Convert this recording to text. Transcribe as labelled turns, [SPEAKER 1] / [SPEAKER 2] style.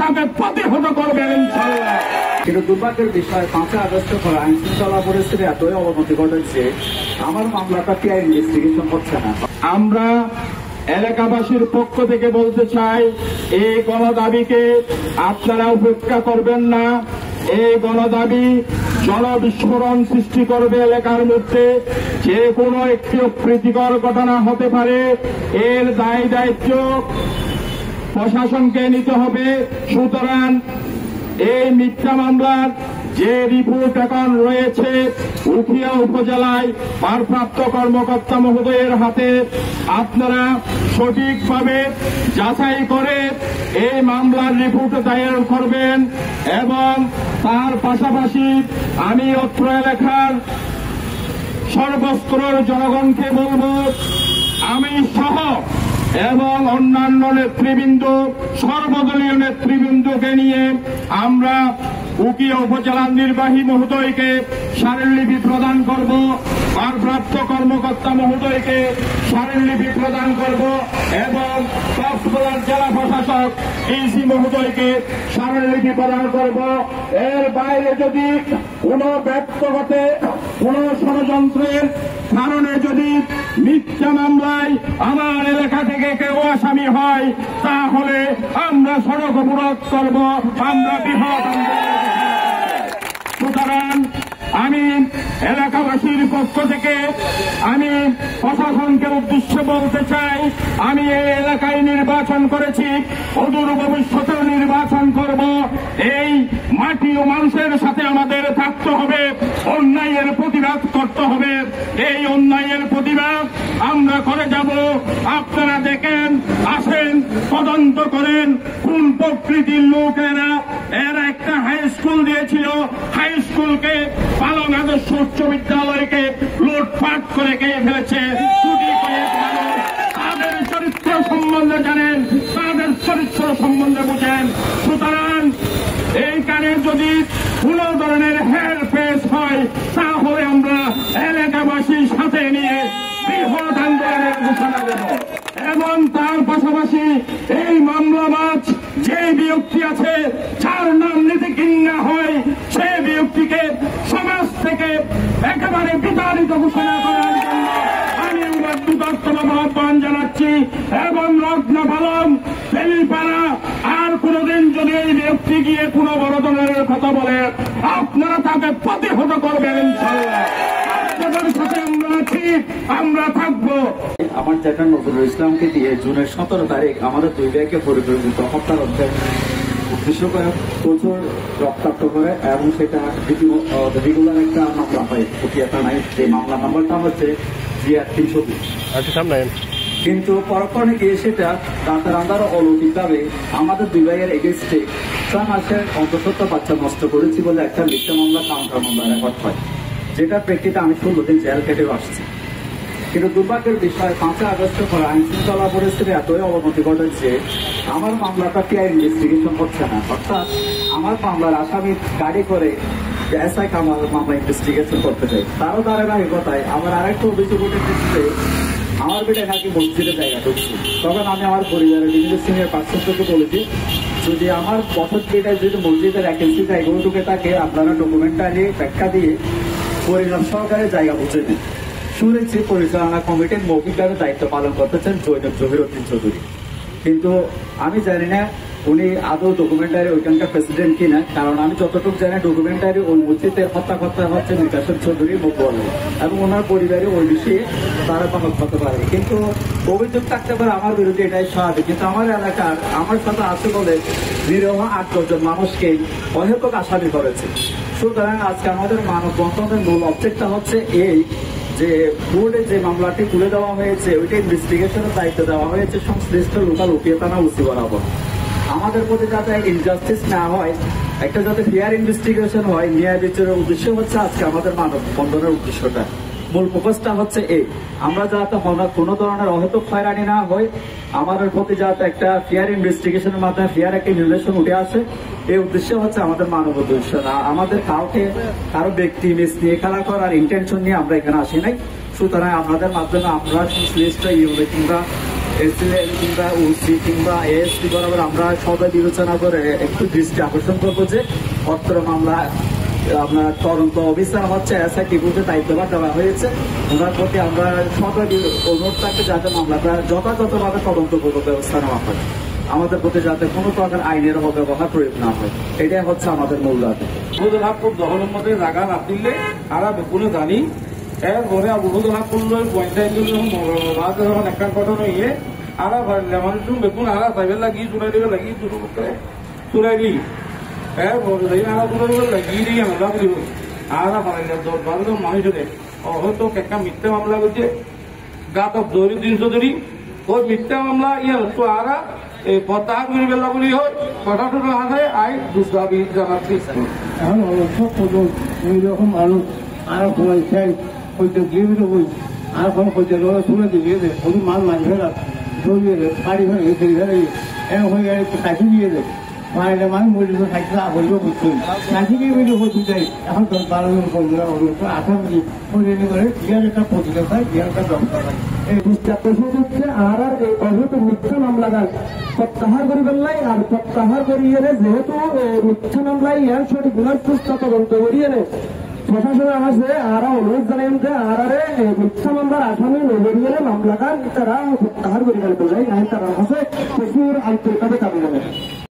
[SPEAKER 1] তাকে প্রতিহত করবেন ইনশাআল্লাহ।
[SPEAKER 2] কিন্তু দুর্ভাগ্যের বিষয় 5 আগস্টের পর আইন শৃঙ্খলা পরিস্থিতি এতই অবনতি ঘটেছে, আমার মামলাটা পিআই ইনভেস্টিগেশন হচ্ছে না।
[SPEAKER 1] আমরা এলাকাবাসীর পক্ষ থেকে বলতে চাই, এই গণদাবিকে আপনারা উপেক্ষা করবেন না। এই গণদাবি জনবিস্ফোরণ সৃষ্টি করবে এলাকার মধ্যে। যে কোনো একটি অপ্রীতিকর ঘটনা হতে পারে, এর দায় দায়িত্ব প্রশাসনকে নিতে হবে। সুতরাং এই মিথ্যা মামলার যে রিপোর্ট এখন রয়েছে উখিয়া উপজেলায় ভারপ্রাপ্ত কর্মকর্তা মহোদয়ের হাতে, আপনারা সঠিকভাবে যাচাই করে এই মামলার রিপোর্ট দায়ের করবেন। এবং তার পাশাপাশি আমি অত্র এলাকার সর্বস্তরের জনগণকে বলব, আমি সহ এবং অন্যান্য নেতৃবৃন্দ, সর্বদলীয় নেতৃবৃন্দকে নিয়ে আমরা উখিয়া উপজেলার নির্বাহী মহোদয়কে স্মারকলিপি প্রদান করব, ভারপ্রাপ্ত কর্মকর্তা মহোদয়কে স্মারকলিপি প্রদান করব এবং কক্সবাজার জেলা প্রশাসক ডিসি মহোদয়কে স্মারকলিপি প্রদান করব। এর বাইরে যদি কোনো ব্যক্তিগত কোন ষড়যন্ত্রের কারণে যদি মিথ্যা মামলায় আমার এলাকা থেকে কেউ আসামি হয়, তাহলে আমরা সড়ক অবরোধ করব, আমরা বৃহৎ আন্দোলন। সুতরাং আমি এলাকাবাসীর পক্ষ থেকে আমি প্রশাসনকে উদ্দেশ্যে বলতে চাই, আমি এই এলাকায় নির্বাচন করেছি, অদূর ভবিষ্যতেও নির্বাচন করব। এই মাটি ও মানুষের সাথে আমাদের থাকতে হবে, অন্যায়ের প্রতিবাদ করতে হবে। এই অন্যায়ের প্রতিবাদ আমরা করে যাব। আপনারা দেখেন, আসেন, তদন্ত করেন কোন প্রকৃতির লোকেরা। এরা একটা হাই স্কুল দিয়েছিল, হাই স্কুলকে পালং আদর্শ উচ্চ বিদ্যালয়কে লুটপাট করে খেয়ে ফেলেছে। তাদের চরিত্র সম্বন্ধে জানেন, তাদের চরিত্র সম্বন্ধে বুঝেন। সুতরাং এইখানে যদি কোন ধরনের হেরফের হয়, তাহলে আমরা এলাকাবাসীর সাথে নিয়ে বৃহৎ আন্দোলনের ঘোষণা দেব। এবং তার পাশাপাশি এই মামলাবাজ যে ব্যক্তি আছে, যার নাম নিতে ঘৃণা হয়, সে ব্যক্তিকে সমাজ থেকে একেবারে বিতাড়িত ঘোষণা করার জন্য আমি আহ্বান জানাচ্ছি। এবং রত্ন পালন বেলিপাড়া আর কোনদিন যদি এই ব্যক্তি গিয়ে কোন বড় ধরনের কথা বলে, আপনারা তাকে প্রতিহত করবেন ইনশাআল্লাহ। আপনাদের সাথে আমরা আছি, আমরা থাকবো।
[SPEAKER 2] আমার জ্যাঠা নজরুল ইসলামকে দিয়ে জুনের 17 তারিখ আমাদের 2 ভাইকে পরিকল্পিত হত্যার উদ্দেশ্য করে প্রচুর রক্তাক্ত করে এবং সেটা রেগুলার একটা মামলা হয় উখিয়া থানায়। সেই মামলা নাম্বারটা হচ্ছে GR 320। কিন্তু পরক্ষণে গিয়ে সেটা রাতের আন্ধারে অলৌকিকভাবে আমাদের 2 ভাইয়ের এগেইনস্টে 6 মাসের অন্তঃসত্ত্বা বাচ্চা নষ্ট করেছি বলে একটা মিথ্যা মামলা কাউন্টার মামলা রেকর্ড হয়, যেটার প্রেক্ষিতে আমি 16 দিন জেল কেটেও আসছি। কিন্তু দুর্ভাগ্যের বিষয় 5 আগস্টের পর আইন শৃঙ্খলা পরিস্থিতি এতই অবনতি ঘটেছে, আমার মামলাটা পিআই ইনভেস্টিগেশন হচ্ছে না। অর্থাৎ আমার মামলার আসামি গাড়ি করে এসআই কামাল মামলা ইনভেস্টিগেশন করতে চাই। তারও ধারাবাহিকতায় আমার আরেকটা অভিযোগ উঠেছে, আমার বেটা নাকি মসজিদের জায়গা ঢুকছে। তখন আমি আমার পরিবারের বিভিন্ন সিনিয়র পার্সনকে বলেছি, যদি আমার বছর বেটায় যদি মসজিদের ভ্যাকেন্সি জায়গাগুলো ঢুকে থাকে, আপনারা ডকুমেন্টারি ব্যাখ্যা দিয়ে পরিণাম সহকারে জায়গা বুঝে দিন। শুনেছি পরিচালনা কমিটির মৌখিকভাবে দায়িত্ব পালন করতেছেন জৈনব জহিরউদ্দিন চৌধুরী, কিন্তু আমি জানি না উনি আদৌ ডকুমেন্টারি ওইখানকার প্রেসিডেন্ট কিনা। কারণ আমি যতটুকু জানি ডকুমেন্টারি ওই মসজিদের হত্যাকর্তা হচ্ছে নিকাশন চৌধুরী মকবুল এবং ওনার পরিবারে ওই বিষয়ে তারা পালন করতে পারে। কিন্তু অভিযোগ থাকতে পারে আমার বিরুদ্ধে, এটাই স্বাভাবিক। কিন্তু আমার এলাকার আমার সাথে আছে বলে নিরহ 8-10 জন মানুষকে অহেতুক আসামি করেছে। সুতরাং আজকে আমাদের মানববন্ধনের মূল অবজেক্টটা হচ্ছে এই যে বোর্ডে যে মামলাটি তুলে দেওয়া হয়েছে, ওইটা ইনভেস্টিগেশনের দায়িত্ব দেওয়া হয়েছে সংশ্লিষ্ট লোকাল উখিয়া থানা ওসি বরাবর। আমাদের প্রতি যাতে ইনজাস্টিস না হয়, একটা যাতে ফেয়ার ইনভেস্টিগেশন হয়, ন্যায় বিচারের উদ্দেশ্য হচ্ছে আজকে আমাদের মানববন্ধনের উদ্দেশ্যটা। মূল ফোকাসটা হচ্ছে এই, আমরা যাতে কোনো ধরনের অহেতুক হয়রানি না হয়, আমাদের প্রতি যাতে একটা ফেয়ার ইনভেস্টিগেশনের মাধ্যমে ফেয়ার একটা নির্দেশন উঠে আসে, এই উদ্দেশ্য হচ্ছে আমাদের মানব উদ্দেশ্য না। আমাদের কারো ব্যক্তি ইমেজ নিয়ে খেলা করার ইন্টেনশন নিয়ে আমরা এখানে আসি নাই। সুতরাং আমাদের মাধ্যমে আমরা সংশ্লিষ্ট ইউনিট কিংবা এসিলেন কিংবা ওসি কিংবা এএসপি বরাবর আমরা সবাই বিবেচনা করে একটু দৃষ্টি আকর্ষণ করবো যে অত্র মামলা আপনার তদন্ত অফিসার হচ্ছে এসআই টিপুতে দায়িত্বভার দেওয়া হয়েছে। ওনার প্রতি আমরা সবাই অনুরোধ থাকবে যাতে মামলাটা যথাযথভাবে তদন্তপূর্বক ব্যবস্থা নেওয়া হয়, আমাদের প্রতি যাতে কোনো প্রকার আইনের অপব্যবহার প্রয়োগ না হয়, এটাই হচ্ছে আমাদের মূল দাবি।
[SPEAKER 3] আবুদুল্লাহপুর দখলের মধ্যে জায়গা না দিলে আরা বেকুনে জানি এরপরে আবুদুল্লাহপুর পঞ্চায়েত যখন একটা কথা নইয়ে আরা মানুষ বেকুন আরা সাইবের লাগি চুরাই দিবে লাগি শুরু করতে চুরাই দিই এরপরে আরা চুরাই লাগিয়ে দিয়ে আমরা বলি আরা বারো মানুষ হয়তো একটা মিথ্যা মামলা করছে গাত ধরি 300 ধরি ওই মিথ্যা মামলা ইয়ে তো আরা এই প্রত্যাহার করে বেলা বলি হয় কথাটা আছে আইন দুষ্টাবি জানাচ্ছি।
[SPEAKER 4] এখন সব এইরকম মানুষ আর সময় চাই হয়তো গিয়ে বেরো বই আর কোনো হয়তো লোক শুনে দিয়ে দেয় ওই মাল মাছ ফেলা ধরিয়ে দেয় বাড়ি ফেলে ফেলে ফেলে এরকম হয়ে গেলে একটু কাশি দিয়ে দেয় মায়ের মানুষ মরিত থাকলে বললেও বুঝতে কাশি গিয়ে বেরিয়ে হতে চাই এখন তো 12 জন বন্ধুরা আসামি করে বিয়ার একটা প্রতিকার হয় বিয়ার একটা দরকার হয়।
[SPEAKER 5] এই প্রশ্ন হচ্ছে আর এই অহেতু মিথ্যা মামলাগান প্রত্যাহার করিবেন লাই আর প্রত্যাহার করিয়ে যেহেতু মিথ্যা মামলায় ইয়ার সঠিক গুণার সুস্থ তদন্ত করিয়ে প্রশাসনের আছে আরা অনুরোধ জানাইন যে আরারে মিথ্যা মামলার আসামি নজরিয়ে মামলাগান তারা প্রত্যাহার করিবেন বলে তারা আছে প্রচুর আন্তরিকভাবে দাবি জানায়।